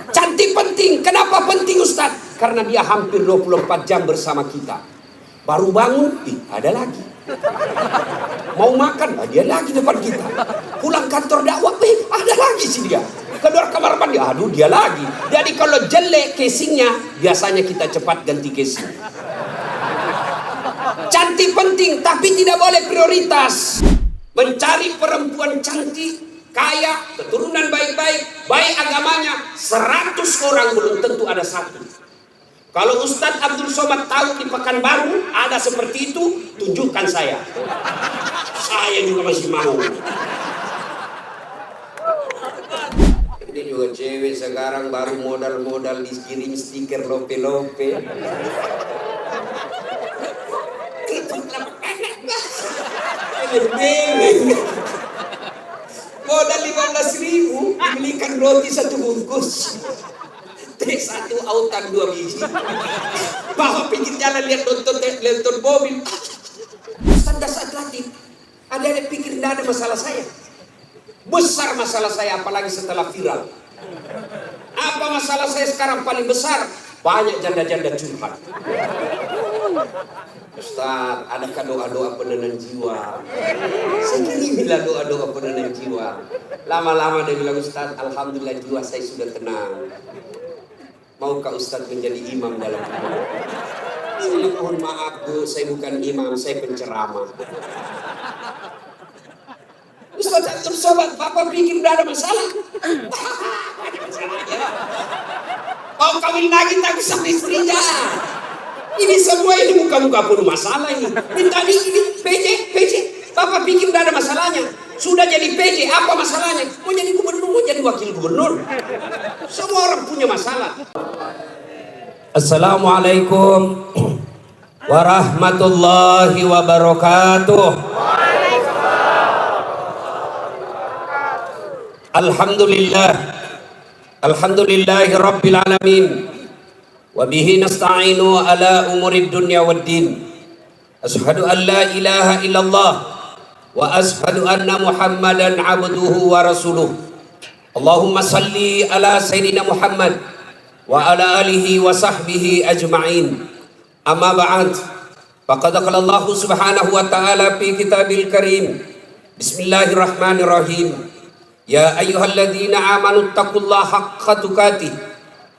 Cantik penting. Kenapa penting Ustaz? Karena dia hampir 24 jam bersama kita. Baru bangun, ada lagi. Mau makan, dia lagi depan kita. Pulang kantor dakwah, ada lagi sih dia. Keluar kamar mandi, aduh dia lagi. Jadi kalau jelek casingnya, biasanya kita cepat ganti casing. Cantik penting, tapi tidak boleh prioritas. Mencari perempuan cantik, kaya, keturunan baik-baik, baik agamanya, 100 orang belum tentu ada satu. Kalau Ustadz Abdul Somad tahu di Pekanbaru ada seperti itu, tunjukkan saya. Saya juga masih mau. Ini juga cewek sekarang baru modal-modal dikirim stiker lope-lope. Modal 15.000 dibelikan roti 1 bungkus. Teh 1 autan 2 biji. Bawa pinggir jalan lihat nonton mobil. Standar saat latih. Ada yang pikir tidak ada masalah saya. Besar masalah saya, apalagi setelah viral. Apa masalah saya sekarang paling besar? Banyak janda-janda curhat. Ustaz, adakah doa-doa penenang jiwa? Segini bila doa-doa penenang jiwa. Lama-lama dia bilang, Ustaz, alhamdulillah jiwa saya sudah tenang. Maukah Ustaz menjadi imam dalam hidup? Saya mohon maaf Bu, saya bukan imam, saya penceramah. Ustaz Abdul Somad, Bapak pikir tidak ada masalah? Ada masalah ya. Mau kawin lagi tak bisa istrinya. Ini semua ini muka-muka penuh masalah ini. Tadi ini PJ. Bapak pikir tidak ada masalahnya. Sudah jadi PJ, apa masalahnya? Mau jadi gubernur, mau jadi wakil gubernur. Semua orang punya masalah. Assalamualaikum warahmatullahi wabarakatuh. Alhamdulillahi rabbil alamin. Wabihi nasta'inu ala umurid dunya waddin. Ashhadu an la ilaha illallah wa ashhadu anna muhammadan abduhu wa rasuluh. Allahumma salli ala sayyidina Muhammad wa ala alihi wa sahbihi ajma'in. Amma ba'd. Faqad qala Allah subhanahu wa ta'ala fi kitabil karim. Bismillahirrahmanirrahim. Ya ayyuhalladzina amanu taqullaha haqqa tuqatih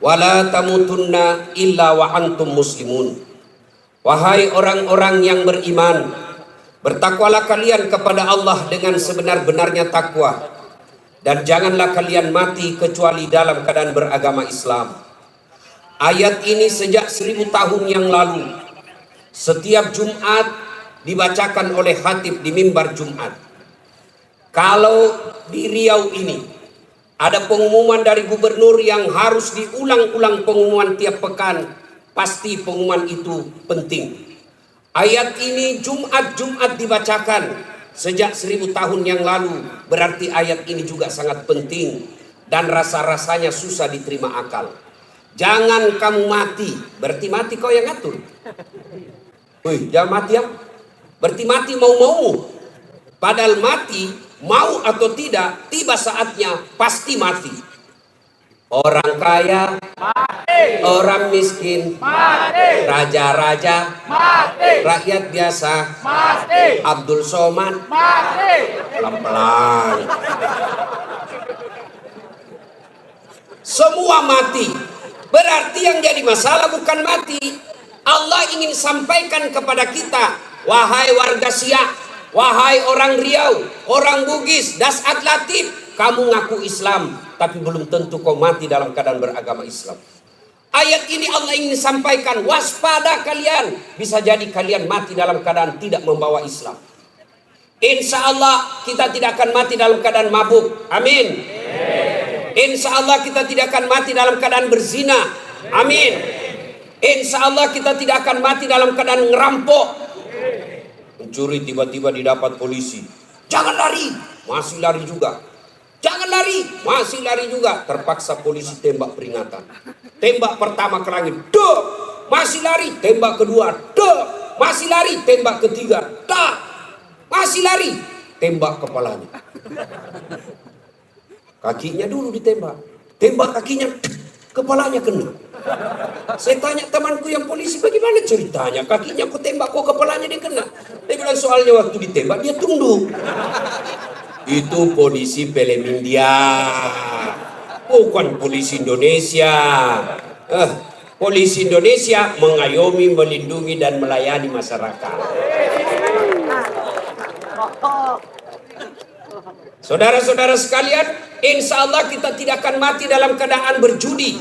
wa la tamutunna illa wa antum muslimun. Wahai orang-orang yang beriman, bertakwalah kalian kepada Allah dengan sebenar-benarnya takwa, dan janganlah kalian mati kecuali dalam keadaan beragama Islam. Ayat ini sejak 1000 tahun yang lalu setiap Jumat dibacakan oleh khatib di mimbar Jumat. Kalau di Riau ini ada pengumuman dari gubernur yang harus diulang-ulang pengumuman tiap pekan, pasti pengumuman itu penting. Ayat ini Jumat dibacakan sejak 1000 tahun yang lalu, berarti ayat ini juga sangat penting dan rasa-rasanya susah diterima akal. Jangan kamu mati, berarti mati kau yang ngatur. Wih, jangan mati ya. Berarti mati mau-mau. Padahal mati, mau atau tidak, tiba saatnya pasti mati. Orang kaya, mati. Orang miskin, mati. Raja-raja, mati. Rakyat biasa, mati. Abdul Somad, mati. Pelan-pelan. Semua mati. Berarti yang jadi masalah bukan mati. Allah ingin sampaikan kepada kita, wahai warga Siak, wahai orang Riau, orang Bugis, Dasat Latif, kamu ngaku Islam, tapi belum tentu kau mati dalam keadaan beragama Islam. Ayat ini Allah ingin sampaikan, waspada kalian, bisa jadi kalian mati dalam keadaan tidak membawa Islam. Insya Allah kita tidak akan mati dalam keadaan mabuk, amin. Insya Allah kita tidak akan mati dalam keadaan berzina, amin. Insya Allah kita tidak akan mati dalam keadaan ngerampok. Mencuri tiba-tiba didapat polisi, jangan lari, masih lari juga. Jangan lari, masih lari juga. Terpaksa polisi tembak peringatan. Tembak pertama ke langit, dok. Masih lari, tembak kedua, dok. Masih lari, tembak ketiga, tak. Masih lari, tembak kepalanya. Kakinya dulu ditembak. Tembak kakinya, kepalanya kena. Saya tanya temanku yang polisi, bagaimana ceritanya? Kakinya aku tembak, kok kepalanya dia kena? Dia bilang soalnya waktu ditembak dia tunduk. Itu polisi film India, bukan polisi Indonesia. Polisi Indonesia mengayomi, melindungi, dan melayani masyarakat. Saudara-saudara sekalian, insya Allah kita tidak akan mati dalam keadaan berjudi.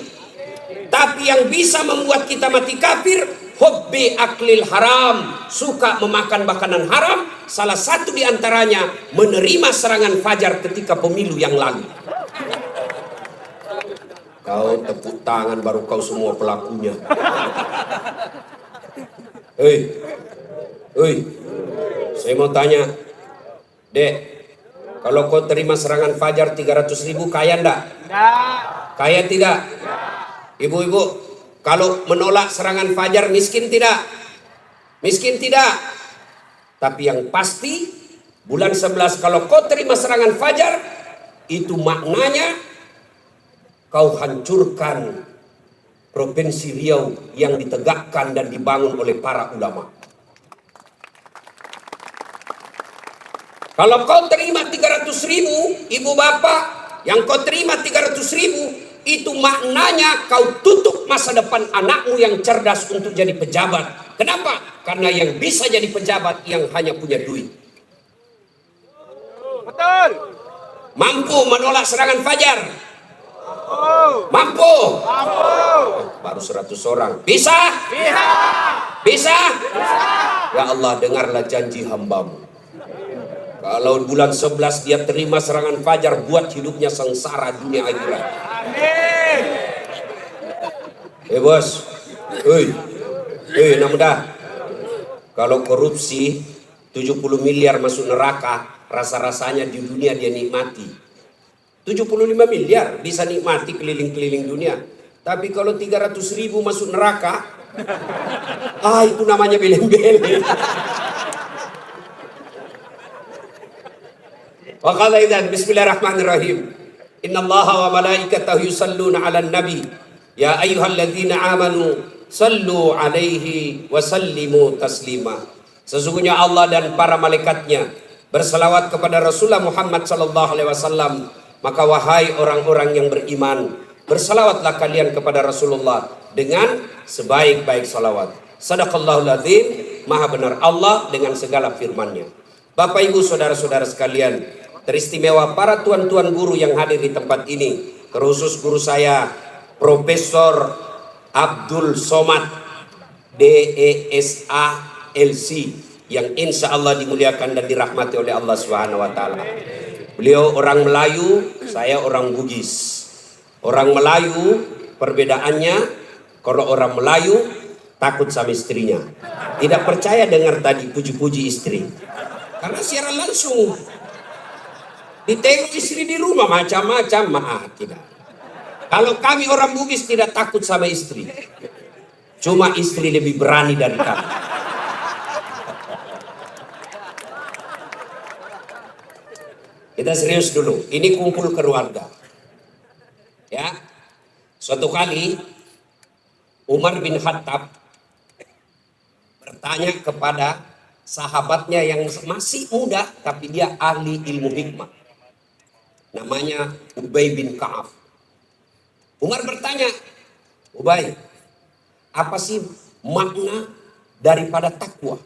Tapi yang bisa membuat kita mati kafir, hobbi aklil haram, suka memakan makanan haram. Salah satu diantaranya menerima serangan fajar ketika pemilu yang lalu. Kau tepuk tangan baru kau semua pelakunya. Hei, saya mau tanya, Dek, kalau kau terima serangan fajar 300.000, kaya enggak? Kaya tidak? Ibu-ibu, kalau menolak serangan fajar miskin tidak? Miskin tidak. Tapi yang pasti bulan 11 kalau kau terima serangan fajar, itu maknanya kau hancurkan Provinsi Riau yang ditegakkan dan dibangun oleh para ulama. Kalau kau terima 300.000, ibu bapak, yang kau terima 300.000, itu maknanya kau tutup masa depan anakmu yang cerdas untuk jadi pejabat. Kenapa? Karena yang bisa jadi pejabat yang hanya punya duit. Betul. Mampu menolak serangan fajar. Mampu. Baru 100 orang. Bisa? Bisa? Ya Allah, dengarlah janji hambamu. Kalau bulan 11 dia terima serangan fajar, buat hidupnya sengsara dunia akhirat. Amin. Bos. Namudah. Kalau korupsi 70 miliar masuk neraka, rasa-rasanya di dunia dia nikmati. 75 miliar bisa nikmati keliling-keliling dunia. Tapi kalau 300.000 masuk neraka, itu namanya beleng-beleng. Wa qala idzan bismillahirrahmanirrahim. Innallaha wa malaikatahu yusalluna 'alan nabi. Ya ayyuhalladzina amanu sallu 'alaihi wa sallimu taslima. Sesungguhnya Allah dan para malaikatnya berselawat kepada Rasulullah Muhammad sallallahu alaihi wasallam. Maka wahai orang-orang yang beriman, bersalawatlah kalian kepada Rasulullah dengan sebaik-baik salawat. Sadaqallahul azim, maha benar Allah dengan segala firman-Nya. Bapak Ibu saudara-saudara sekalian, teristimewa para tuan-tuan guru yang hadir di tempat ini, terkhusus guru saya Profesor Abdul Somad DESA LC yang insya Allah dimuliakan dan dirahmati oleh Allah Subhanahu wa taala. Beliau orang Melayu, saya orang Bugis. Orang Melayu perbedaannya, kalau orang Melayu takut sama istrinya. Tidak percaya dengar tadi puji-puji istri. Karena siaran langsung. Ditengok istri di rumah macam-macam, tidak. Kalau kami orang Bugis tidak takut sama istri. Cuma istri lebih berani dari kami. Kita serius dulu, ini kumpul keluarga. Ya, suatu kali Umar bin Khattab bertanya kepada sahabatnya yang masih muda, tapi dia ahli ilmu hikmah. Namanya Ubay bin Ka'ab. Umar bertanya, Ubay, apa sih makna daripada takwa?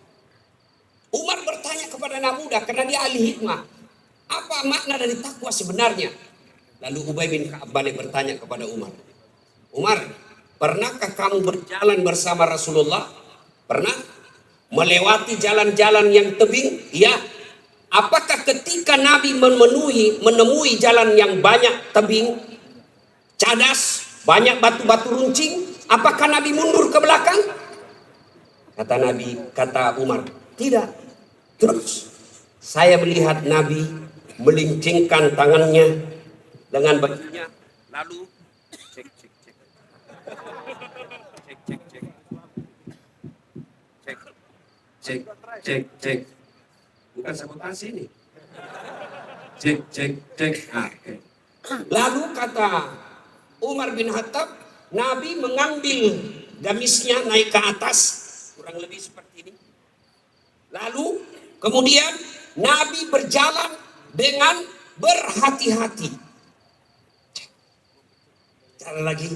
Umar bertanya kepada anak muda karena dia ahli hikmah. Apa makna dari takwa sebenarnya? Lalu Ubay bin Ka'ab balik bertanya kepada Umar. Umar, pernahkah kamu berjalan bersama Rasulullah? Pernah? Melewati jalan-jalan yang tebing? Ya. Apakah ketika Nabi menemui jalan yang banyak tebing, cadas, banyak batu-batu runcing, apakah Nabi mundur ke belakang? Kata Umar, tidak. Terus saya melihat Nabi melincingkan tangannya dengan bajunya, lalu cek, bukan sabotase ini, cek. Okay. Lalu kata Umar bin Khattab, Nabi mengambil gamisnya naik ke atas, kurang lebih seperti ini. Lalu kemudian Nabi berjalan dengan berhati-hati. Jalan lagi.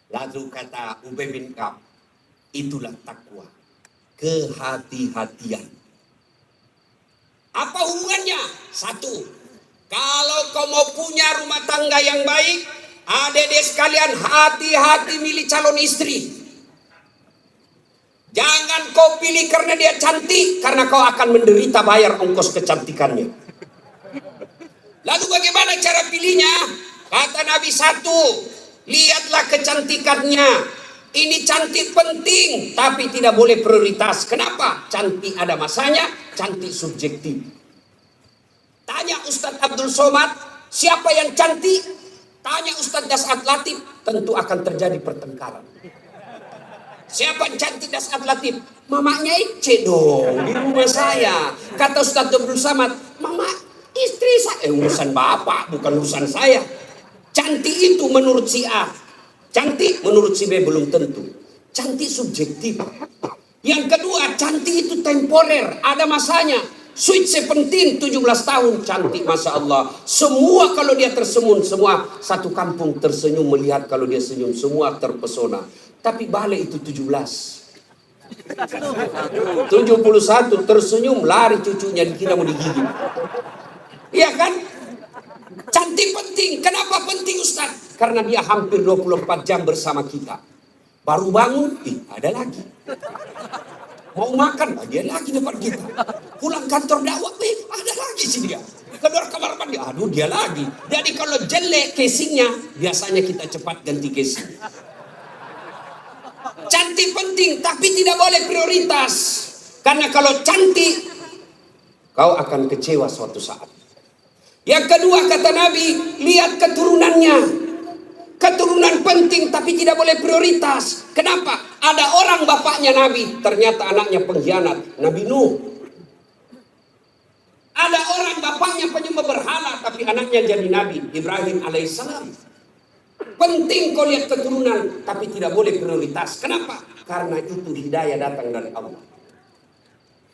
Lalu kata Ubay bin Ka'ab, itulah takwa, kehati-hatian. Apa hubungannya? Satu, kalau kau mau punya rumah tangga yang baik, adik-adik sekalian, hati-hati milih calon istri. Jangan kau pilih karena dia cantik, karena kau akan menderita bayar ongkos kecantikannya. Lalu bagaimana cara pilihnya? Kata Nabi, satu, lihatlah kecantikannya. Ini cantik penting, tapi tidak boleh prioritas. Kenapa? Cantik ada masanya, cantik subjektif. Tanya Ustadz Abdul Somad, siapa yang cantik? Tanya Ustadz Das'ad Latif, tentu akan terjadi pertengkaran. Siapa yang cantik Das'ad Latif? Mamanya Ece dong, di rumah saya. Kata Ustadz Abdul Somad, mama istri saya. Urusan bapak, bukan urusan saya. Cantik itu menurut si A, cantik menurut si B belum tentu. Cantik subjektif. Yang kedua, cantik itu temporer, ada masanya. Sweet 17, 17 tahun, cantik Masya Allah. Semua kalau dia tersenyum, semua satu kampung tersenyum melihat kalau dia senyum. Semua terpesona. Tapi balik itu 17. 71 tersenyum, lari cucunya dikira mau digigit. Iya kan? Cantik penting. Kenapa penting Ustaz? Karena dia hampir 24 jam bersama kita. Baru bangun, ada lagi. Mau makan, dia lagi depan kita. Pulang kantor dakwah, ada lagi sih dia. Keluar kamar mandi, aduh dia lagi. Jadi kalau jelek casingnya, biasanya kita cepat ganti casing. Cantik penting, tapi tidak boleh prioritas. Karena kalau cantik, kau akan kecewa suatu saat. Yang kedua kata Nabi, lihat keturunannya. Keturunan penting tapi tidak boleh prioritas. Kenapa? Ada orang bapaknya Nabi, ternyata anaknya pengkhianat. Nabi Nuh. Ada orang bapaknya penyembah berhala tapi anaknya jadi Nabi, Ibrahim alaihissalam. Penting kau lihat keturunan tapi tidak boleh prioritas. Kenapa? Karena itu hidayah datang dari Allah.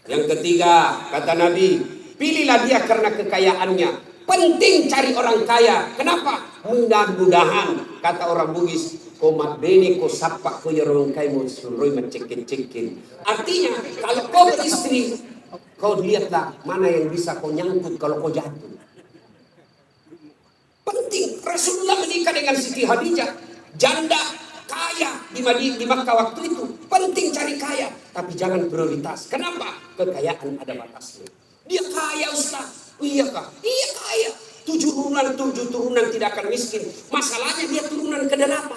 Yang ketiga kata Nabi, pilihlah dia karena kekayaannya. Penting cari orang kaya. Kenapa? Mudah-mudahan kata orang Bugis, komat bene ko sapak ko yorong kay mo suroy mencekin-cekin. Artinya kalau kau beristri, kau lihatlah mana yang bisa kau nyangkut kalau kau jatuh. Penting. Rasulullah menikah dengan Siti Khadijah, janda kaya di Makkah waktu itu. Penting cari kaya, tapi jangan prioritas. Kenapa? Kekayaan ada batasnya. Dia kaya Ustaz. Iya kah? Iya kaya. 7 turunan tidak akan miskin. Masalahnya dia turunan ke-8.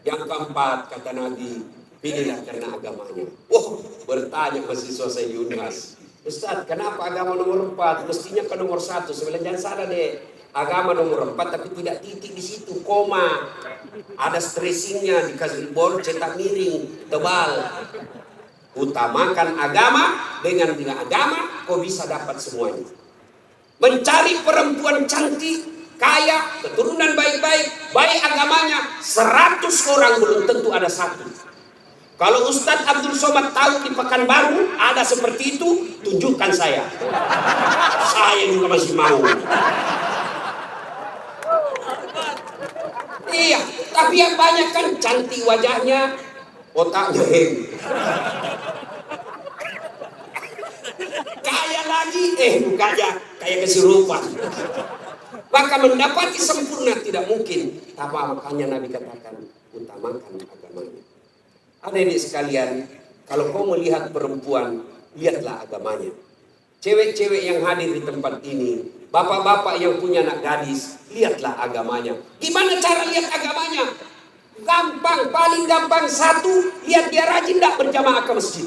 Yang keempat kata Nabi, pilihlah karena agamanya. Bertanya mahasiswa saya di Unhas, Ustaz, kenapa agama nomor 4? Mestinya ke nomor 1. Sebenarnya jangan salah deh. Agama nomor 4 tapi tidak titik di situ, koma. Ada stressingnya, dikasih bol cetak miring, tebal. Utamakan agama, dengan agama kau bisa dapat semuanya. Mencari perempuan cantik, kaya, keturunan baik-baik, baik agamanya, 100 orang belum tentu ada satu. Kalau Ustadz Abdul Somad tahu di Pekanbaru ada seperti itu, tunjukkan saya. Saya juga masih mau. Iya, tapi yang banyak kan cantik wajahnya, otaknya kaya lagi, mukanya kayak kesurupan. Maka mendapati sempurna tidak mungkin. Apa makanya Nabi katakan, utamakan agamanya. Adik-adik sekalian, kalau kau melihat perempuan, lihatlah agamanya. Cewek-cewek yang hadir di tempat ini, bapak-bapak yang punya anak gadis, lihatlah agamanya. Gimana cara lihat agamanya? Gampang, paling gampang. Satu, lihat dia rajin tidak berjamaah ke masjid.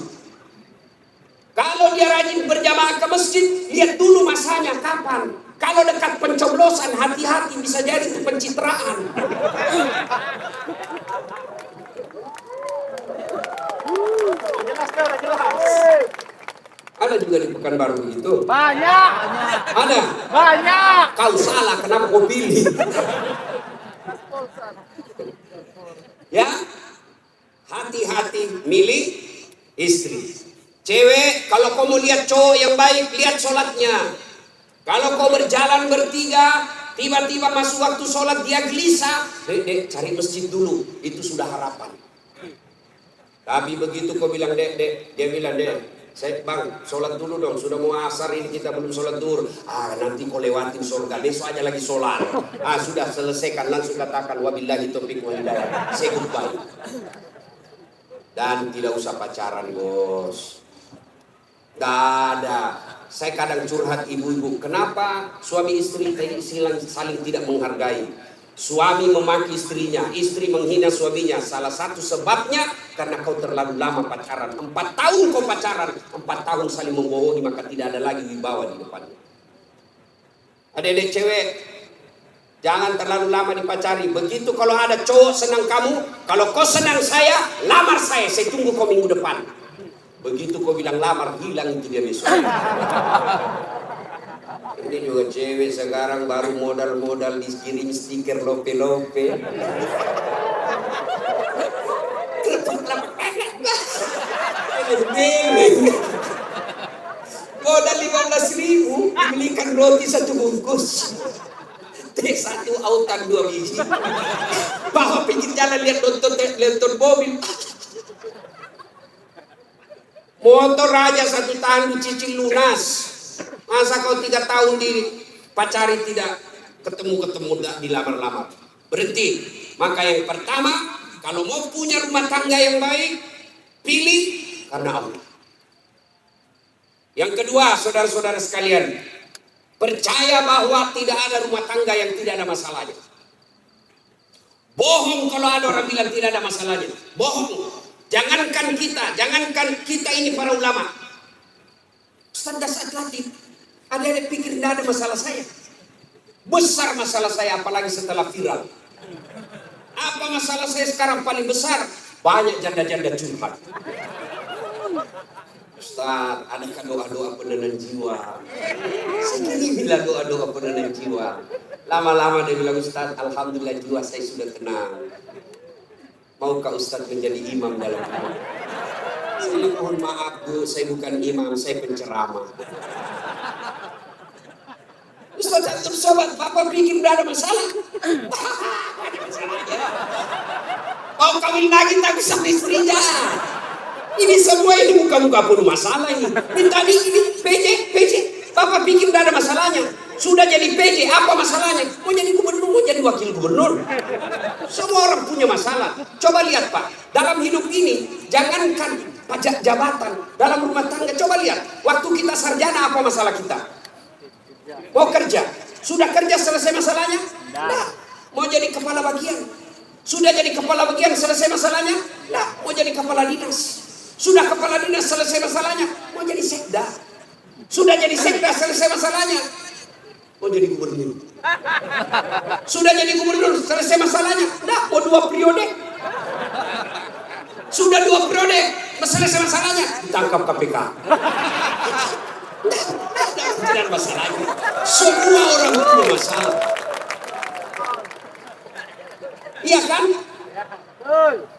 Kalau dia rajin berjamaah ke masjid, lihat dulu masanya kapan. Kalau dekat pencoblosan, hati-hati, bisa jadi itu pencitraan. Ada juga di Pekanbaru itu. Banyak. Ada? Banyak. Kau salah, kenapa kau pilih? Ya, hati-hati milih istri. Cewek, kalau kau mau lihat cowok yang baik, lihat sholatnya. Kalau kau berjalan bertiga, tiba-tiba masuk waktu sholat dia gelisah, dek, cari masjid dulu, itu sudah harapan. Tapi begitu kau bilang dek, dia bilang dek, saya bang, sholat dulu dong, sudah mau asar ini kita belum sholat duhur. Nanti kau lewatin surga, besok aja lagi sholat. Sudah selesaikan, langsung katakan wabillahi taufiq wal hidayah, say goodbye. Dan tidak usah pacaran bos. Gak ada. Saya kadang curhat ibu-ibu, kenapa suami istri saling tidak menghargai? Suami memaki istrinya, istri menghina suaminya. Salah satu sebabnya karena kau terlalu lama pacaran. 4 tahun kau pacaran, 4 tahun saling membohongi, maka tidak ada lagi wibawa di depannya. Adik-adik cewek, jangan terlalu lama dipacari. Begitu kalau ada cowok senang kamu, kalau kau senang saya, lamar saya tunggu kau minggu depan. Begitu kau bilang lamar, hilang itu dia besok. Ini juga cewek sekarang baru modal-modal dikirim stiker lope-lope. Modal 15.000, dibelikan roti 1 bungkus. T1 autan 2 biji. Bawa pinggir jalan lihat nonton mobil. Motor aja 1 tahun dicicil lunas. Masa kau 3 tahun dipacari tidak ketemu dilamar-lamar. Berhenti. Maka yang pertama, kalau mau punya rumah tangga yang baik, pilih karena Allah. Yang kedua, saudara-saudara sekalian, percaya bahwa tidak ada rumah tangga yang tidak ada masalahnya. Bohong kalau ada orang bilang tidak ada masalahnya. Bohong. Jangankan kita ini para ulama. Ustaz Dasar Latif, ada yang pikir tidak ada masalah saya. Besar masalah saya, apalagi setelah viral. Apa masalah saya sekarang paling besar? Banyak janda-janda curhat. Ustaz, adakah doa-doa penenang jiwa? Segini bila doa-doa penenang jiwa. Lama-lama dia bilang, Ustaz, alhamdulillah jiwa saya sudah tenang. Maukah Ustaz menjadi imam dalam hidup? Saya mohon maaf Bu, saya bukan imam, saya penceramah. Ustaz, antum sobat, Bapak pikir udah ada masalah? Ada masalahnya. Mau kawin lagi tak bisa istrinya. Ini semua ini muka-muka pun masalah ini. Ini tadi ini PJ. Bapak pikir udah ada masalahnya. Sudah jadi PJ, apa masalahnya? Mau jadi gubernur, mau jadi wakil gubernur. Semua orang punya masalah. Coba lihat Pak, dalam hidup ini, jangankan pajak jabatan, dalam rumah tangga, coba lihat. Waktu kita sarjana, apa masalah kita? Mau kerja, sudah kerja selesai masalahnya? Nah, mau jadi kepala bagian. Sudah jadi kepala bagian, selesai masalahnya? Nah, mau jadi kepala dinas. Sudah kepala dinas, selesai masalahnya? Mau jadi sekda. Sudah jadi sekda, selesai masalahnya? Mau jadi gubernur. Sudah jadi gubernur, selesai masalahnya? Nah, mau 2 periode. Sudah 2 periode, selesai masalahnya? Ditangkap KPK. Tidak masalahnya. Semua orang punya masalah. Iya kan?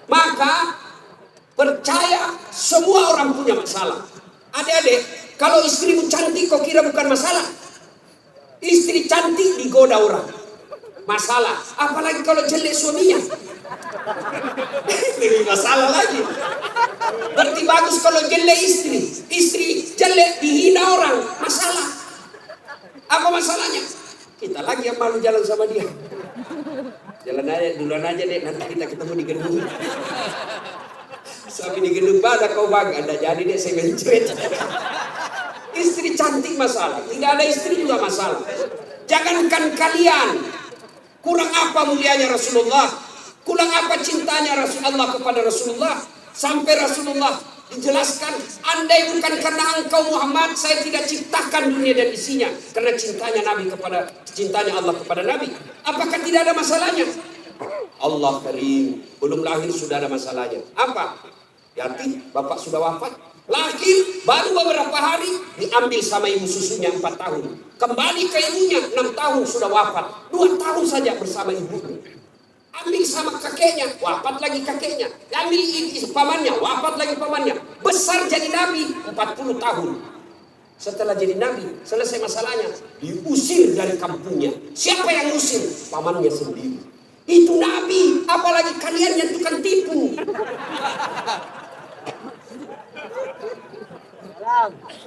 Maka percaya semua orang punya masalah. Adik-adik, kalau istrimu cantik kau kira bukan masalah? Istri cantik digoda orang, masalah. Apalagi kalau jelek suaminya, lebih masalah lagi. Berarti bagus kalau jelek istri jelek dihina orang, masalah. Apa masalahnya? Kita lagi yang malu jalan sama dia. Jalan aja, duluan aja deh, nanti kita ketemu di gedung. Sampai di gedung pada kau bangga, ada jadi deh saya mencuit. Istri cantik masalah, tidak ada istri juga masalah. Jangankan kalian, kurang apa mulianya Rasulullah, kurang apa cintanya Rasulullah kepada Rasulullah, sampai Rasulullah dijelaskan, andai bukan karena engkau Muhammad, saya tidak ciptakan dunia dan isinya, karena cintanya Allah kepada Nabi. Apakah tidak ada masalahnya? Allah karim, belum lahir sudah ada masalahnya. Apa? Yatim, bapak sudah wafat, Lahir baru beberapa hari diambil sama ibu susunya 4 tahun. Kembali ke ibunya 6 tahun sudah wafat. 2 tahun saja bersama ibunya. Ambil sama kakeknya, wafat lagi kakeknya. Ambil pamannya, wafat lagi pamannya. Besar jadi nabi 40 tahun. Setelah jadi nabi, selesai masalahnya, diusir dari kampungnya. Siapa yang usir? Pamannya sendiri. Itu nabi, apalagi kalian yang tukang tipu.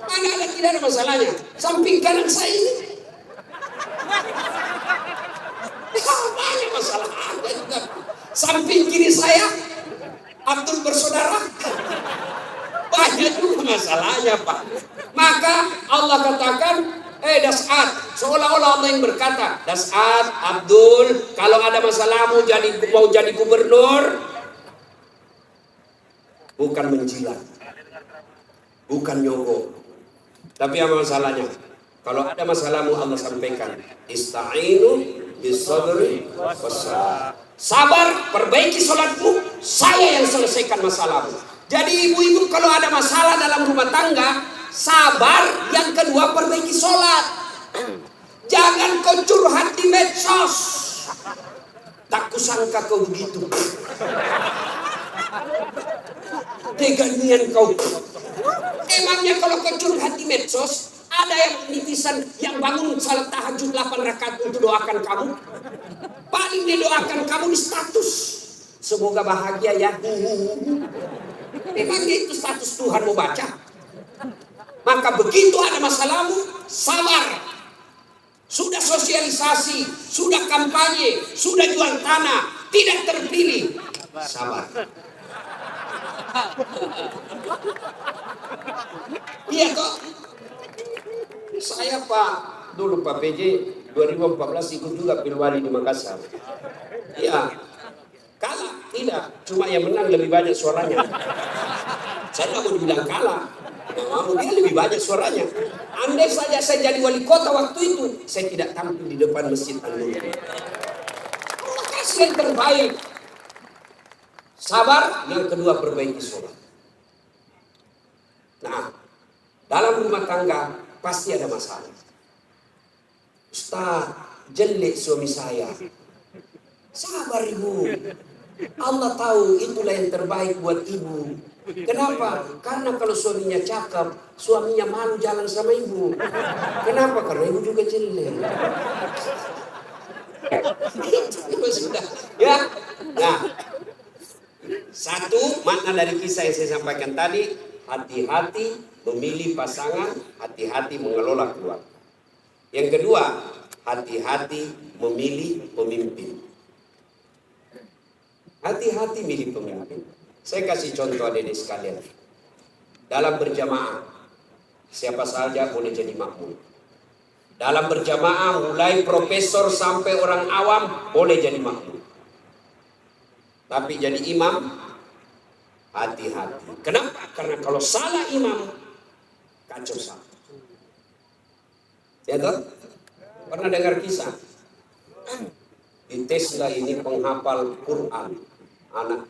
Mana ada, tidak ada masalahnya. Samping kanan saya ini banyak masalah ada juga. Samping kiri saya Abdul bersaudara banyak juga masalahnya, Pak. Maka Allah katakan, Das'ad, seolah-olah Allah yang berkata, Das'ad, Abdul, kalau ada masalah mau jadi gubernur, bukan menjilat, bukan nyogok, tapi apa masalahnya? Kalau ada masalahmu Allah sampaikan, ista'inu bisabri wassalam. Sabar, perbaiki sholatmu, saya yang selesaikan masalahmu. Jadi ibu-ibu kalau ada masalah dalam rumah tangga, sabar. Yang kedua, perbaiki sholat. Jangan kau curhat di medsos. Tak kusangka kau begitu. Teganian kau. Emangnya kalau kau curhat di medsos, ada yang netizen yang bangun salat tahajud 8 rakaat untuk doakan kamu? Paling dia doakan kamu di status, semoga bahagia ya. Memang itu status Tuhan mau baca? Maka begitu ada masalahmu, sabar. Sudah sosialisasi, sudah kampanye, sudah jual tanah, tidak terpilih, sabar. Iya kok. Saya dulu Pak PJ 2014 ikut juga pilwali di Makassar. Iya, kalah tidak, cuma yang menang lebih banyak suaranya. Saya nggak mau dibilang kalah, mau dia lebih banyak suaranya. Andai saja saya jadi wali kota waktu itu, saya tidak tampil di depan Masjid An-Nur. Allah kasih yang terbaik. Sabar, yang kedua perbaiki sholat. Nah, dalam rumah tangga pasti ada masalah. Ustaz, jelek suami saya. Sabar ibu. Allah tahu itulah yang terbaik buat ibu. Kenapa? Karena kalau suaminya cakep, suaminya malu jalan sama ibu. Kenapa? Karena ibu juga jelek. Itu sudah. Ya. Nah, satu makna dari kisah yang saya sampaikan tadi, hati-hati memilih pasangan, hati-hati mengelola keluarga. Yang kedua, hati-hati memilih pemimpin. Hati-hati milih pemimpin. Saya kasih contoh adik-adik sekalian. Dalam berjamaah, siapa saja boleh jadi makmum. Dalam berjamaah, mulai profesor sampai orang awam boleh jadi makmum. Tapi jadi imam, hati-hati. Kenapa? Karena kalau salah imam, kacau sama. Ya toh? Pernah dengar kisah? Di Tesla ini penghafal Quran, anak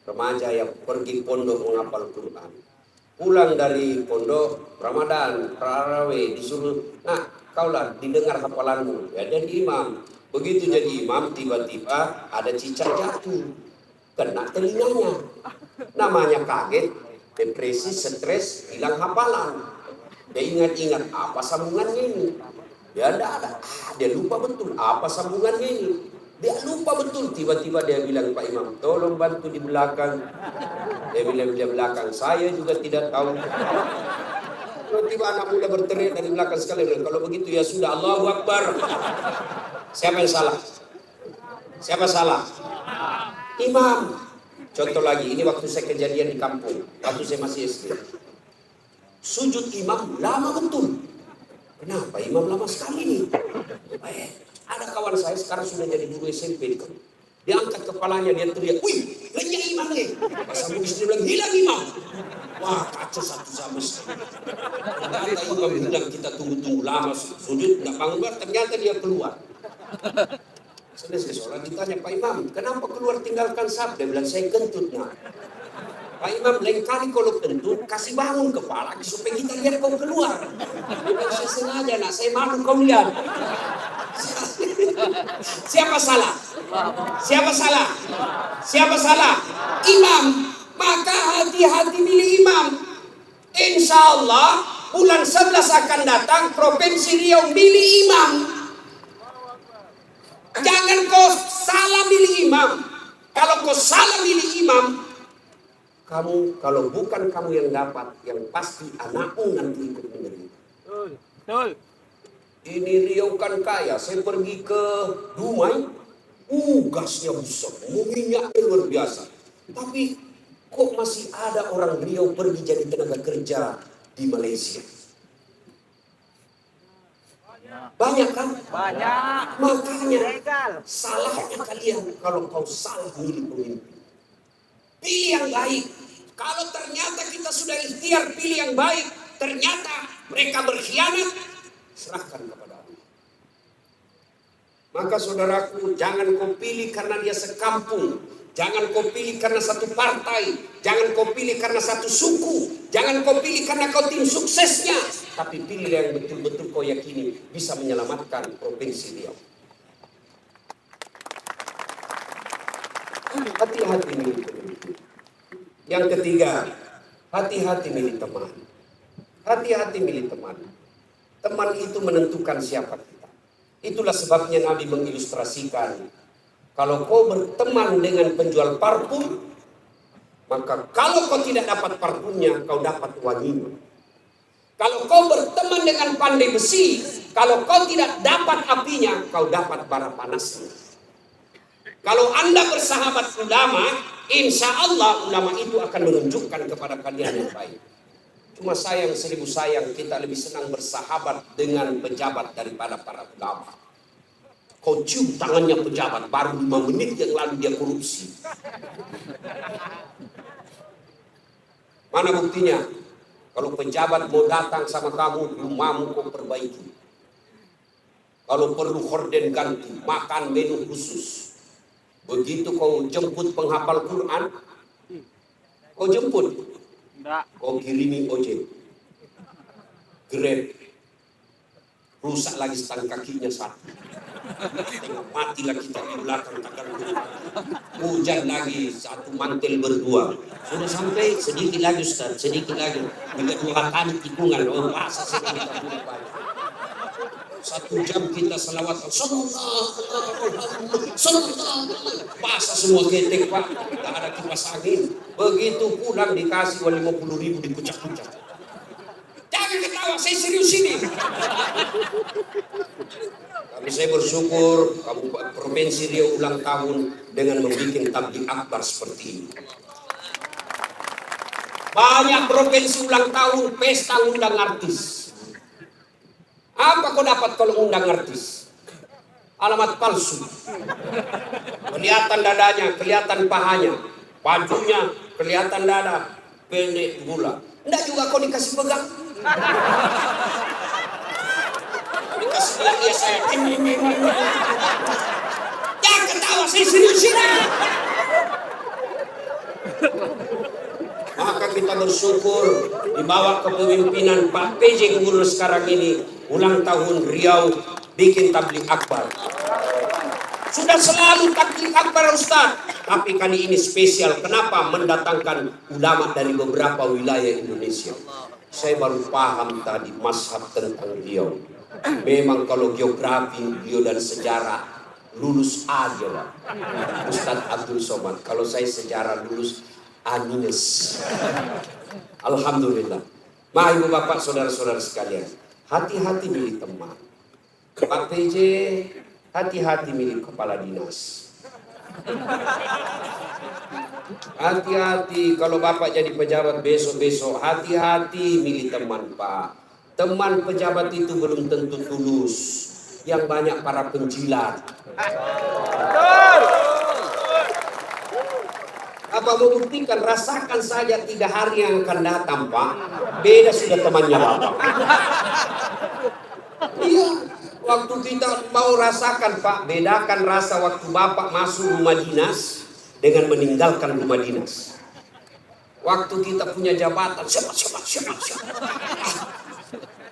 remaja yang pergi pondok menghafal Quran. Pulang dari pondok Ramadan, tarawih disuruh, nah kaulah didengar hafalanmu. Ya jadi imam. Begitu jadi imam, tiba-tiba ada cicak jatuh, kena telinganya. Namanya kaget, depresi, stres, hilang hafalan. Dia ingat-ingat apa sambungannya ini. Dia tidak ada. Dia lupa betul apa sambungannya ini. Dia lupa betul. Tiba-tiba dia bilang, Pak Imam, tolong bantu di belakang. Dia bilang di belakang, saya juga tidak tahu. Tiba-tiba anak muda berteriak dari belakang sekali. Kalau begitu ya sudah, Allahu Akbar. Siapa yang salah? Siapa salah? Imam. Contoh lagi, ini waktu saya kejadian di kampung. Waktu saya masih SD. Sujud imam lama betul. Kenapa imam lama sekali nih? Ada kawan saya sekarang sudah jadi guru SMP di kampung. Dia angkat kepalanya, dia teriak, wih, lenyap imam nih. Pas sampai istri bilang, hilang imam. Wah, kacau satu sama sekali. Ternyata imam bilang kita tunggu-tunggu lama sujud, nggak bangun, ternyata dia keluar. Selesai sholat ditanya, Pak Imam, kenapa keluar tinggalkan saf? Dia bilang, saya kentut, nah. Pak Imam, lain kali kalau tentu kasih bangun kepala supaya kita lihat kau keluar. Saya sengaja nak, saya malu kau lihat. Siapa salah? Siapa salah? Siapa salah? Imam. Maka hati-hati milih imam. Insya Allah bulan 11 akan datang Provinsi Riau milih imam. Jangan kau salah milih imam. Kalau kau salah milih imam, kamu kalau bukan kamu yang dapat, yang pasti anakmu nanti ikut menderita. Betul. Ini Riau kan kaya. Saya pergi ke Dumai, gasnya besar, minyaknya luar biasa. Tapi kok masih ada orang Riau pergi jadi tenaga kerja di Malaysia? Banyak kan? Banyak. Makanya Legal. salahnya kalian kalau kau salah milih pemimpin. Pilih yang baik. Kalau ternyata kita sudah ikhtiar pilih yang baik, ternyata mereka berkhianat, serahkan kepada Allah. Maka saudaraku, jangan kau pilih karena dia sekampung. Jangan kau pilih karena satu partai. Jangan kau pilih karena satu suku. Jangan kau pilih karena kau tim suksesnya. Tapi pilih yang betul-betul kau yakini bisa menyelamatkan Provinsi Riau. Hati-hati milih pemimpin. Yang ketiga, hati-hati milih teman. Hati-hati milih teman. Teman itu menentukan siapa kita. Itulah sebabnya Nabi mengilustrasikan, kalau kau berteman dengan penjual parfum, maka kalau kau tidak dapat parfumnya, kau dapat wanginya. Kalau kau berteman dengan pandai besi, kalau kau tidak dapat apinya, kau dapat bara panasnya. Kalau Anda bersahabat ulama, insya Allah ulama itu akan menunjukkan kepada kalian yang baik. Cuma sayang, seribu sayang, kita lebih senang bersahabat dengan pejabat daripada para ulama. Kau cium tangannya pejabat, baru 5 menit yang lalu dia korupsi. Mana buktinya? Kalau pejabat mau datang sama kamu, rumahmu kau perbaiki. Kalau perlu horden ganti, makan menu khusus. Begitu kau jemput penghafal Quran, kau jemput, kau kirimi ojek, Grab, rusak lagi stang kakinya satu. Tengok matilah kita di belakang takkan hujan lagi satu mantel berdua. Sudah sampai sedikit lagi Ustaz, sedikit lagi. Dengan 2 kali tikungan, oh masa sekali kita banyak. 1 jam kita selawat masa semua ketek Pak, tak ada kipas angin. Begitu pulang dikasih 50.000 dikucak-kucak. Jangan ketawa, saya serius ini. Tapi saya bersyukur kamu Provinsi Riau ulang tahun dengan membuat tabligh akbar seperti ini. Banyak provinsi ulang tahun pesta undang artis. Apa kau dapat kalau undang artis? Alamat palsu. Kelihatan dadanya, kelihatan pahanya, bajunya kelihatan dada, pendek gula. Enggak juga kau dikasih pegang. Dikasih dia saya. Jangan ketawa, saya serius ini. Maka kita bersyukur dibawa kepemimpinan Pak PJ Gubernur sekarang ini ulang tahun Riau bikin tabligh akbar. Sudah selalu tabligh akbar Ustaz, tapi kali ini spesial. Kenapa? Mendatangkan ulama dari beberapa wilayah Indonesia. Saya baru paham tadi mazhab tentang Riau. Memang kalau geografi, beliau dan sejarah lulus aja Pak. Ustaz Abdul Somad. Kalau saya sejarah lulus A-. Alhamdulillah. Mari ibu bapak saudara-saudara sekalian, hati-hati milih teman. Pak PJ, hati-hati milih kepala dinas. Hati-hati kalau bapak jadi pejabat besok-besok, hati-hati milih teman Pak. Teman pejabat itu belum tentu tulus. Yang banyak para penjilat. Apa membuktikan, rasakan saja 3 hari yang akan datang Pak, beda sudah temannya Bapak. Iya, waktu kita mau rasakan Pak, bedakan rasa waktu Bapak masuk rumah dinas dengan meninggalkan rumah dinas. Waktu kita punya jabatan, siapa.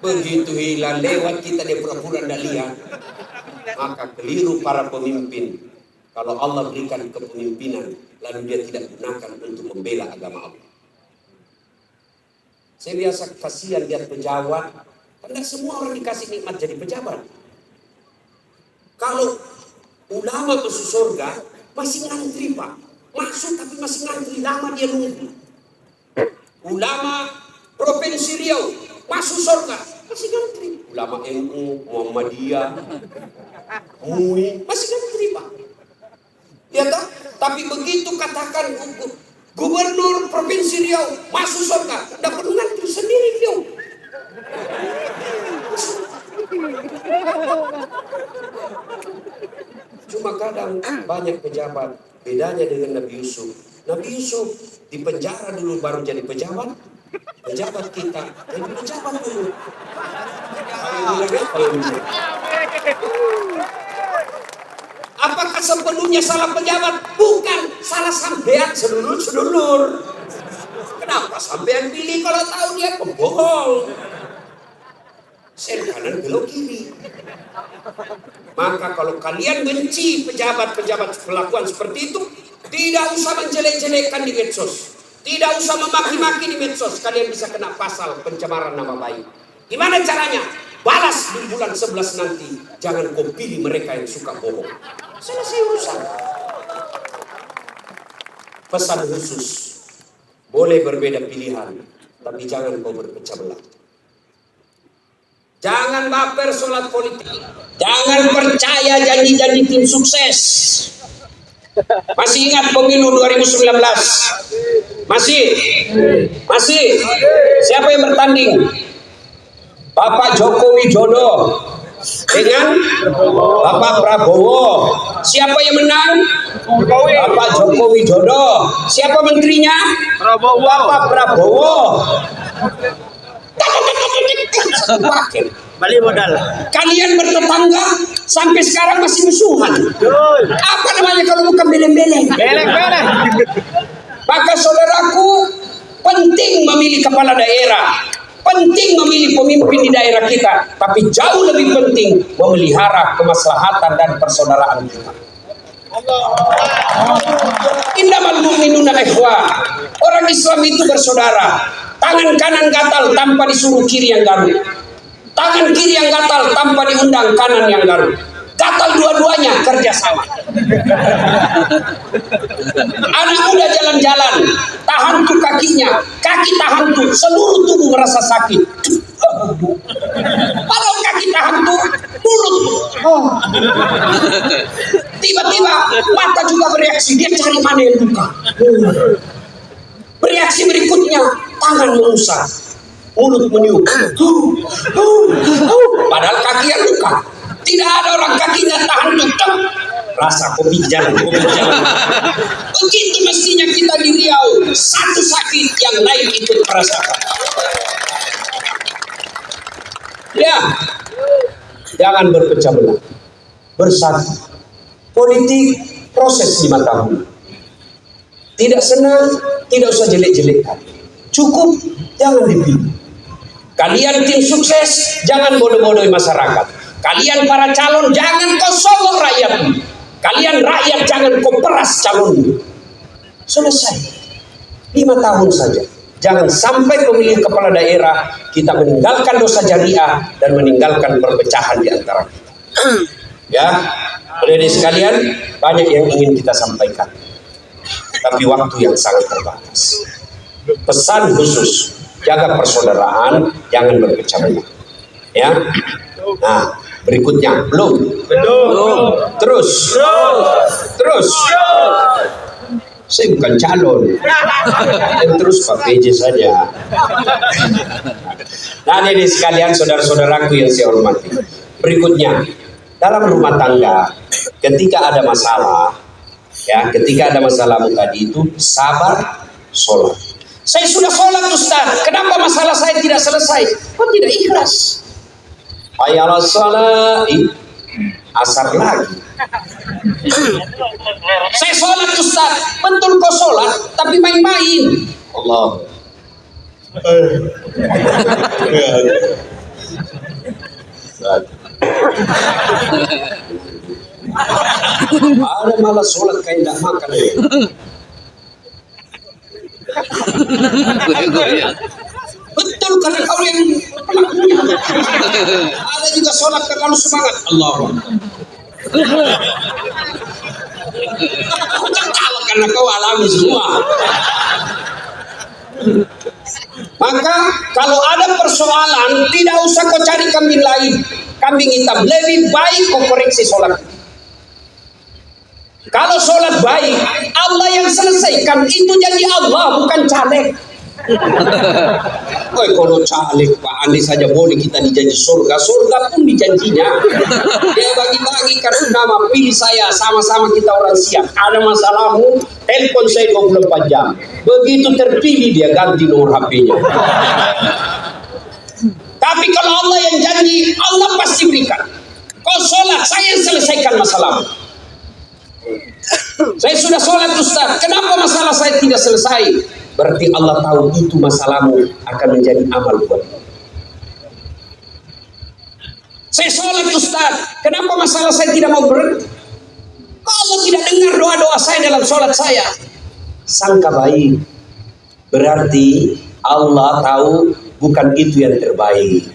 Begitu hilang lewat kita dia pura-pura tidak lihat. Maka keliru para pemimpin. Kalau Allah berikan kepemimpinan, lalu dia tidak gunakan untuk membela agama Allah. Saya biasa kasihan lihat pejabat. Karena semua orang dikasih nikmat jadi pejabat. Kalau ulama masuk surga, masih ngantri Pak. Masuk tapi masih ngantri, lama dia nunggu. Ulama Provinsi Riau masuk surga, masih ngantri. Ulama NU, Muhammadiyah, MUI, masih ngantri Pak. Ya tak? Tapi begitu katakan Gubernur Provinsi Riau masuk surga, tidak perlu ngantri sendiri Riau. Cuma kadang banyak pejabat, bedanya dengan Nabi Yusuf. Nabi Yusuf di penjara dulu baru jadi pejabat. Pejabat kita jadi pejabat dulu. Apakah sepenuhnya salah pejabat? Bukan, salah sampean sedulur-sedulur. Kenapa sampean pilih kalau tahu dia pembohong? Sen kanan belok kiri. Maka kalau kalian benci pejabat-pejabat perlakuan seperti itu, tidak usah menjelek-jelekkan di medsos, tidak usah memaki-maki di medsos. Kalian bisa kena pasal pencemaran nama baik. Gimana caranya? Balas di bulan 11 nanti. Jangan kau pilih mereka yang suka bohong. Selesai urusan. Pesan khusus, boleh berbeda pilihan, tapi jangan kau berpecah belah. Jangan baper solat politik. Jangan percaya janji-janji tim sukses. Masih ingat pemilu 2019? Masih. Siapa yang bertanding? Bapak Joko Widodo dengan Bapak Prabowo. Siapa yang menang? Bapak Joko Widodo. Siapa menterinya? Bapak Prabowo. Balik modal. Kalian bertetangga sampai sekarang masih musuhan. Apa namanya kalau bukan beleng-beleng? Beleng. Maka saudaraku, penting memilih kepala daerah, penting memilih pemimpin di daerah kita, tapi jauh lebih penting memelihara kemaslahatan dan persaudaraan kita. Innamal mu'minuna ikhwah. Orang Islam itu bersaudara. Tangan kanan gatal tanpa disuruh kiri yang garuk. Tangan kiri yang gatal tanpa diundang kanan yang garuk. Gatal dua-duanya kerja sama. Anak muda jalan-jalan, tahan tuh kakinya, kaki tahan tuh, seluruh tubuh merasa sakit. Kalau kaki tahan tuh, mulut tuh. Tiba-tiba mata juga bereaksi, dia cari mana yang luka. Bereaksi berikutnya, tangan mengusap, mulut meniup. Padahal kaki yang luka. Tidak ada orang kakinya tahan tutup. Rasa kopi jalan. Begitu mestinya kita di Riau. Satu sakit yang lain ikut merasakan. Ya, jangan berpecah belah. Bersatu. Politik proses 5 tahun. Tidak senang, tidak usah jelek-jelekkan. Cukup, jangan dipilih. Kalian tim sukses, jangan bodoh-bodohi masyarakat. Kalian para calon, jangan kau sogok rakyat. Kalian rakyat, jangan kau peras calon. Selesai. 5 tahun saja. Jangan sampai pemilihan kepala daerah kita meninggalkan dosa jariah dan meninggalkan perpecahan di antara kita. Ya, adik-adik sekalian, banyak yang ingin kita sampaikan, tapi waktu yang sangat terbatas. Pesan khusus, jaga persaudaraan, jangan berpecah belah. Ya. Nah, berikutnya belum. Terus. Saya bukan calon. Terus Pak PJ saja. Nah, ini sekalian saudara-saudaraku yang saya hormati. Berikutnya, dalam rumah tangga, ketika ada masalah, tadi itu sabar, sholat. Saya sudah sholat Ustaz, kenapa masalah saya tidak selesai? Kok tidak ikhlas? Ayalah sholat, asar lagi. Saya sholat Ustaz, betul kau sholat, tapi main-main. Allah. Ada malah sholat kayak tidak makan. Betul karena kau yang pelakunya. Ada juga sholat terlalu semangat. Allah. Aku tertawa karena kau alami semua. Maka kalau ada persoalan, tidak usah kau cari kambing lain, kambing hitam. Lebih baik kau koreksi sholat. Kalau sholat baik, Allah yang selesaikan. Itu janji Allah, bukan caleg. Kalau caleg Pak Andi saja boleh kita dijanji surga. Surga pun dijanjinya. Dia bagi-bagi kartu nama, pilih saya, sama-sama kita orang siap. Ada masalahmu, telepon saya 24 jam. Begitu terpilih dia ganti nomor HP-nya. Tapi kalau Allah yang janji, Allah pasti berikan. Kau sholat, saya yang selesaikan masalahmu. Saya sudah sholat Ustaz, kenapa masalah saya tidak selesai? Berarti Allah tahu itu masalahmu akan menjadi amal buatmu. Saya sholat Ustaz, kenapa masalah saya tidak mau berhenti? Kok Allah tidak dengar doa-doa saya dalam sholat saya? Sangka baik, berarti Allah tahu bukan itu yang terbaik.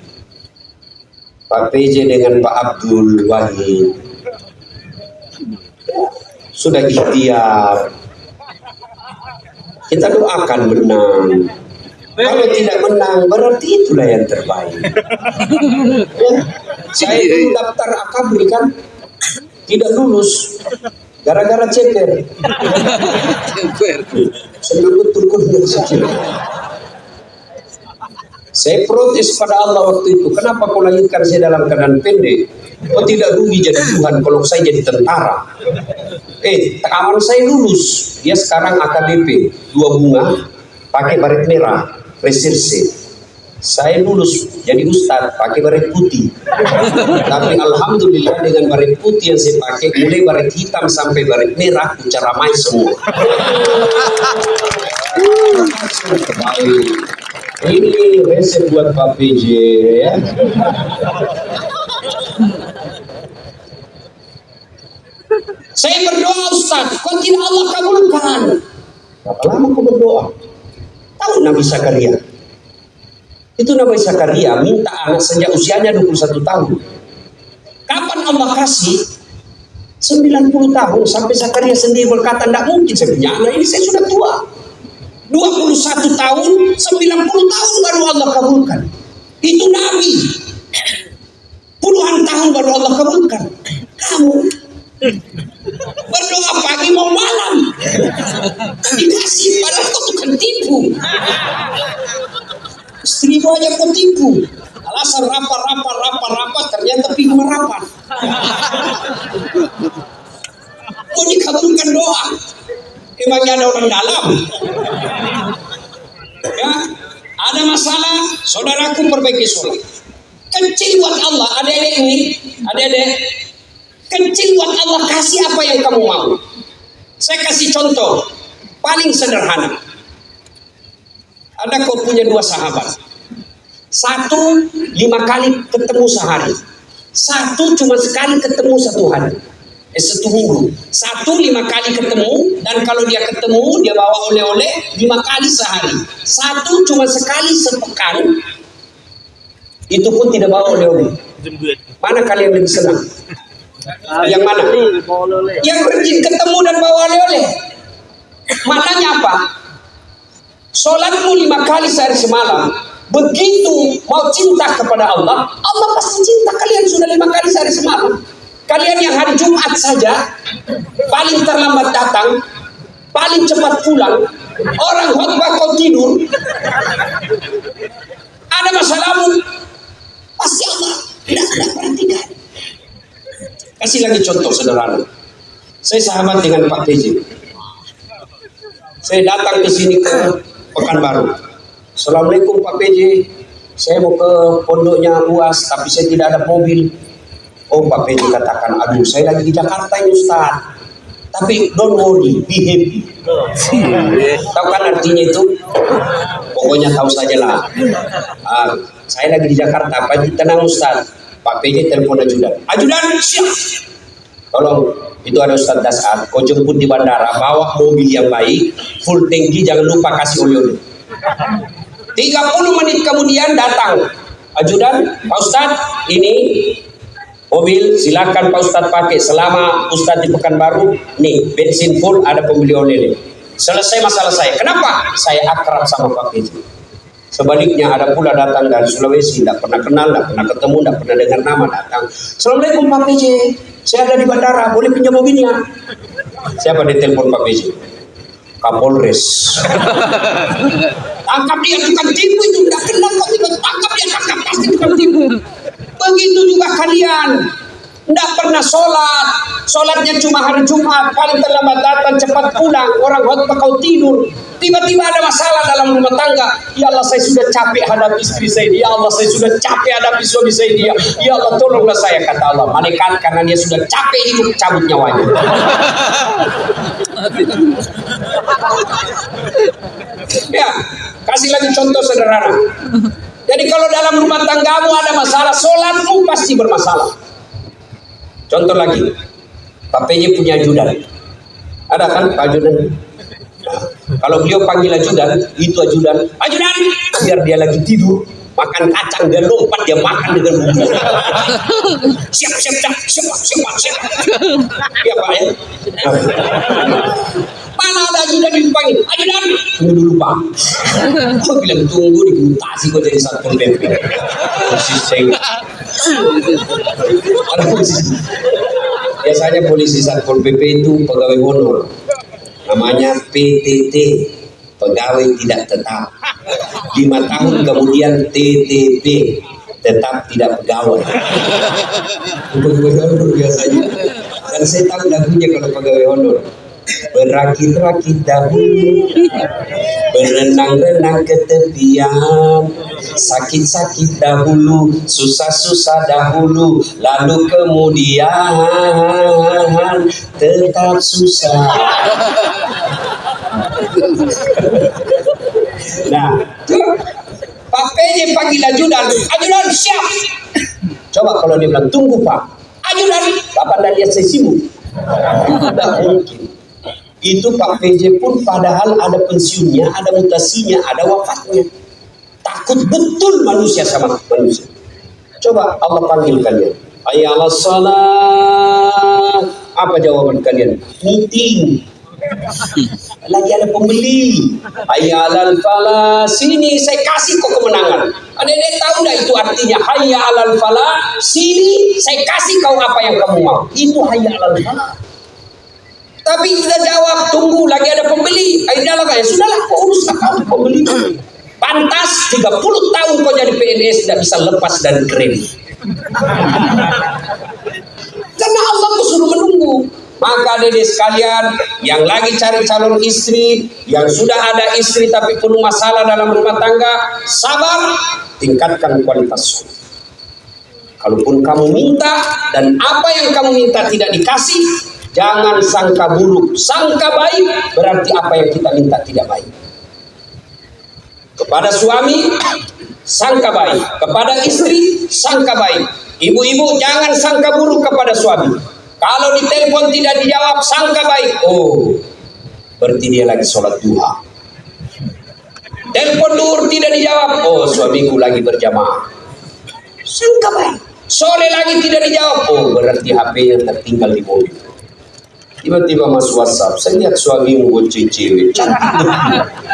Pak PJ dengan Pak Abdul Wahid sudah ikhtiar, kita doakan menang. Kalau tidak menang, berarti itulah yang terbaik. Ya, saya dulu daftar akabri kan, tidak lulus, gara-gara ceper. Senang betul saya protes pada Allah waktu itu. Kenapa kau lahirkan saya dalam keadaan pendek? Kau tidak rugi jadi Tuhan kalau saya jadi tentara. Aman saya lulus. Dia sekarang AKBP 2 bunga pakai baret merah reserse. Saya lulus jadi ustadz pakai baret putih. Tapi alhamdulillah dengan baret putih yang saya pakai, mulai baret hitam sampai baret merah ucar ramai semua. Ini resep buat Pak PJ ya. Saya berdoa Ustaz, kok tidak Allah kabulkan? Berapa lama kau berdoa? Tahu Nabi Zakaria? Itu Nabi Zakaria minta anak sejak usianya 21 tahun. Kapan Allah kasih? 90 tahun sampai Zakaria sendiri berkata, tidak mungkin saya punya anak ini, saya sudah tua. 21 tahun, 90 tahun baru Allah kabulkan. Itu Nabi. Puluhan tahun baru Allah kabulkan. Kamu berdoa pagi mau malam dikasih, padahal kau tukang tipu. Istrimu aja kau tipu. Alasan rapat, ternyata pinggul rapat. Kau dikabulkan doa. Emangnya ada orang dalam? Ya, ada masalah, saudaraku perbaiki sholat. Kecil buat Allah, adik-adik ini, adik-adik. Kecil buat Allah, kasih apa yang kamu mau. Saya kasih contoh paling sederhana. Ada kau punya 2 sahabat. Satu 5 kali ketemu sehari. Satu cuma sekali ketemu 1 hari. 1 minggu. Satu 5 kali ketemu, dan kalau dia ketemu dia bawa oleh-oleh 5 kali sehari. Satu cuma sekali sepekan, itu pun tidak bawa oleh-oleh. Mana kalian lebih senang? Yang mana? Yang rajin ketemu dan bawa oleh-oleh. Maknanya apa? Sholatmu 5 kali sehari semalam. Begitu mau cinta kepada Allah, Allah pasti cinta kalian sudah 5 kali sehari semalam. Kalian yang hari Jumat saja paling terlambat datang, paling cepat pulang, orang khotbah kau tidur, ada masalahmu, pasti Allah tidak perhatikan. Kasih lagi contoh sederhana. Saya sahabat dengan Pak PJ. Saya datang ke sini ke Pekanbaru. Assalamualaikum Pak PJ, saya mau ke pondoknya UAS tapi saya tidak ada mobil. Oh Pak PJ katakan, aduh saya lagi di Jakarta ini Ustaz. Tapi don't worry, be happy. Tahu kan artinya itu? Pokoknya tahu saja lah. Saya lagi di Jakarta, Pak tenang Ustaz. Pak PJ telepon ajudan. Ajudan siap. Tolong, itu ada Ustaz Dasar. Kau jemput di bandara, bawa mobil yang baik, full tangki, jangan lupa kasih oleh-oleh. 30 menit kemudian datang ajudan, Pak Ustaz, ini mobil silakan Pak Ustaz pakai selama Ustaz di Pekanbaru. Nih bensin full, ada pembeli oleh-oleh. Selesai masalah saya. Kenapa? Saya akrab sama Pak PJ. Sebaliknya ada pula datang dari Sulawesi, tidak pernah kenal, tidak pernah ketemu, tidak pernah dengar nama, datang. Assalamualaikum Pak PJ, saya ada di bandara, boleh pinjam mobilnya? Siapa dia telepon Pak PJ? Kapolres. Tangkap dia, tukang tipu itu, tidak kenal kok, tangkap dia, tangkap pasti tukang tipu. Begitu juga kalian. Tidak pernah sholatnya cuma hari Jumat, paling terlambat datang, cepat pulang, orang khotbah kau tidur. Tiba-tiba ada masalah dalam rumah tangga. Ya Allah, saya sudah capek hadapi istri saya ini. Ya Allah, saya sudah capek hadapi suami saya ini. Ya Allah, tolonglah saya, kata Allah. Malaikat karena dia sudah capek hidup, cabut nyawanya. Ya, kasih lagi contoh sederhana. Jadi kalau dalam rumah tanggamu ada masalah, sholatmu pasti bermasalah. Contoh lagi, Pak PJ punya ajudan. Ada kan Pak ajudan? Nah, kalau beliau panggil ajudan, itu ajudan, ajudan, biar dia lagi tidur, makan kacang, dia lompat, dia makan dengan bumbu. Siap. Ya Pak ya. Mana ada ajudan dipanggil, ajudan, tunggu dulu Pak. Kau bilang tunggu, dimutasi kau jadi Satpol PP. Biasanya polisi Satpol PP itu pegawai honor, namanya PTT, pegawai tidak tetap. 5 tahun kemudian TTP, tetap tidak pegawai. Pegawai honor biasanya. Dan saya tahu lagunya kalau pegawai honor. Berakit-rakit dahulu, berenang-renang ke tepian, sakit-sakit dahulu, susah-susah dahulu, lalu kemudian tetap susah. Nah, Pak PJ panggil ajudan, ajudan siap. Coba kalau dia bilang tunggu Pak, ajudan, Bapak dah lihat saya sibuk. Tidak mungkin. Itu Pak PJ pun padahal ada pensiunnya, ada mutasinya, ada wafatnya. Takut betul manusia sama manusia. Coba Allah panggil kalian. Hayya 'alas shalah. Apa jawaban kalian? Meeting. Lagi ada pembeli. Hayya 'alal falah. Sini saya kasih kau kemenangan. Adik-adik tahu enggak itu artinya? Hayya 'alal falah. Sini saya kasih kau apa yang kamu mau. Itu hayya 'alal falah. Tapi kita jawab, tunggu lagi ada pembeli. Akhirnya lah, ya sudahlah, kau uruslah kamu pembeli. Pantas 30 tahun kau jadi PNS tidak bisa lepas dari kredit. Karena Allah suruh menunggu. Maka adik sekalian yang lagi cari calon istri, yang sudah ada istri tapi penuh masalah dalam rumah tangga, sabar, tingkatkan kualitas sholat. Kalaupun kamu minta dan apa yang kamu minta tidak dikasih, jangan sangka buruk, sangka baik, berarti apa yang kita minta tidak baik. Kepada suami, sangka baik. Kepada istri, sangka baik. Ibu-ibu jangan sangka buruk kepada suami. Kalau ditelepon tidak dijawab, sangka baik. Oh, berarti dia lagi sholat duha. Telepon duhur tidak dijawab. Oh, suamiku lagi berjamaah. Sangka baik. Sore lagi tidak dijawab. Oh, berarti HP-nya tertinggal di mobil. Tiba-tiba masuk WhatsApp, saya lihat suamimu gonceng cewek, cantik.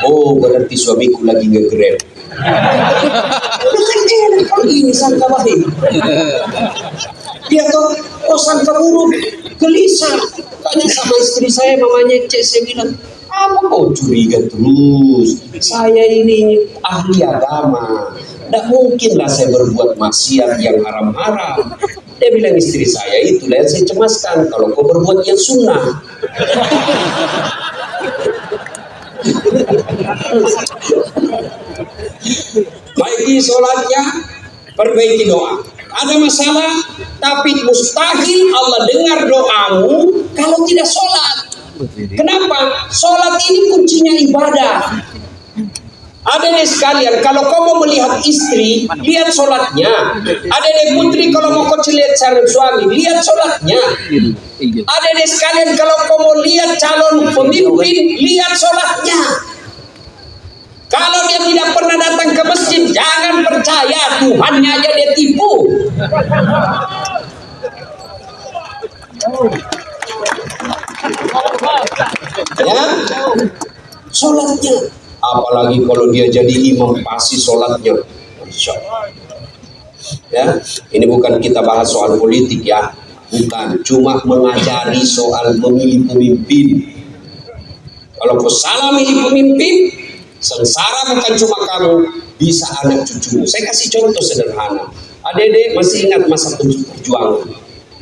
Oh, berarti suamiku lagi nge-grab. Kalau ini sangka baik. Dia tuh, oh sangka buruk, gelisah. Tanya sama istri saya, mamanya cek, saya bilang, apa kau curiga terus? Saya ini ahli agama. Tidak mungkinlah saya berbuat maksiat yang haram-haram. Dia bilang istri saya, itulah yang saya cemaskan. Kalau kau berbuat yang sunnah. Baiki sholatnya, perbaiki doa. Ada masalah, tapi mustahil Allah dengar doamu kalau tidak sholat. Kenapa? Sholat ini kuncinya ibadah. Adik-adik sekalian, kalau kau mau melihat istri, lihat sholatnya. Adik-adik putri, kalau mau kau lihat calon suami, lihat sholatnya. Adik-adik sekalian, kalau kau mau lihat calon pemimpin, lihat sholatnya. Kalau dia tidak pernah datang ke masjid, jangan percaya, Tuhannya aja dia tipu. Ya, sholatnya. Apalagi kalau dia jadi imam, pasti sholatnya. Masya Allah. Ya, ini bukan kita bahas soal politik ya, bukan, cuma mengajari soal memilih pemimpin. Kalau kau salah milih pemimpin, sengsara bukan cuma kamu, bisa anak cucumu. Saya kasih contoh sederhana. Adik-adik masih ingat masa perjuangan.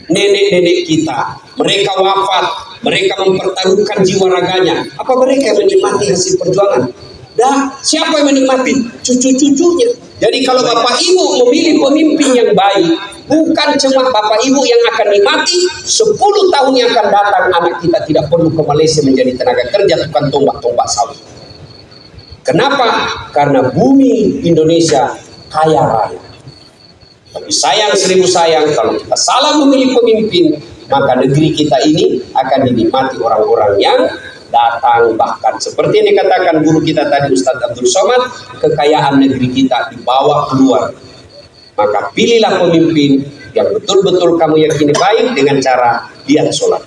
Nenek-nenek kita, mereka wafat, mereka mempertaruhkan jiwa raganya. Apa mereka menikmati hasil perjuangan? Dah, siapa yang menikmati? Cucu-cucunya. Jadi kalau bapak ibu memilih pemimpin yang baik, bukan cuma bapak ibu yang akan nikmati, 10 tahun yang akan datang anak kita tidak perlu ke Malaysia menjadi tenaga kerja tukang tombak-tombak sawit. Kenapa? Karena bumi Indonesia kaya raya. Tapi sayang seribu sayang, kalau kita salah memilih pemimpin, maka negeri kita ini akan dinikmati orang-orang yang datang. Bahkan seperti yang dikatakan guru kita tadi, Ustadz Abdul Somad, kekayaan negeri kita dibawa keluar. Maka pilihlah pemimpin yang betul-betul kamu yakini baik dengan cara lihat sholat.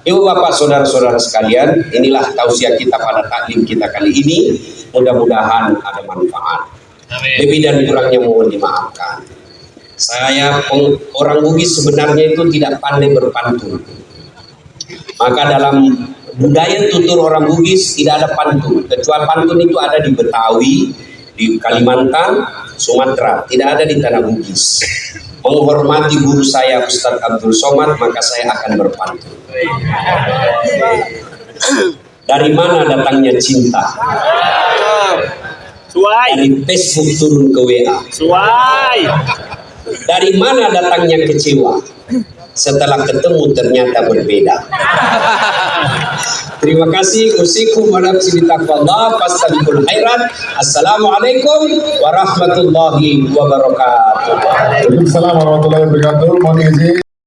Ibu bapak saudara-saudara sekalian, inilah tausiah kita pada taklim kita kali ini. Mudah-mudahan ada manfaat. Lebih dan kurangnya mohon dimaafkan. Saya orang Bugis sebenarnya itu tidak pandai berpantun. Maka dalam budaya tutur orang Bugis tidak ada pantun. Kecuali pantun itu ada di Betawi, di Kalimantan, Sumatera. Tidak ada di tanah Bugis. Menghormati guru saya Ustadz Abdul Somad, maka saya akan berpantun. Dari mana datangnya cinta? Suai. Dari Facebook turun ke WA. Suai. Dari mana datangnya kecewa? Setelah ketemu ternyata berbeda. Terima kasih. Usikum wa nafsi bitaqwallah fastabiqul khairat. Assalamualaikum warahmatullahi wabarakatuh. Waalaikumsalam warahmatullahi wabarakatuh. Mohon izin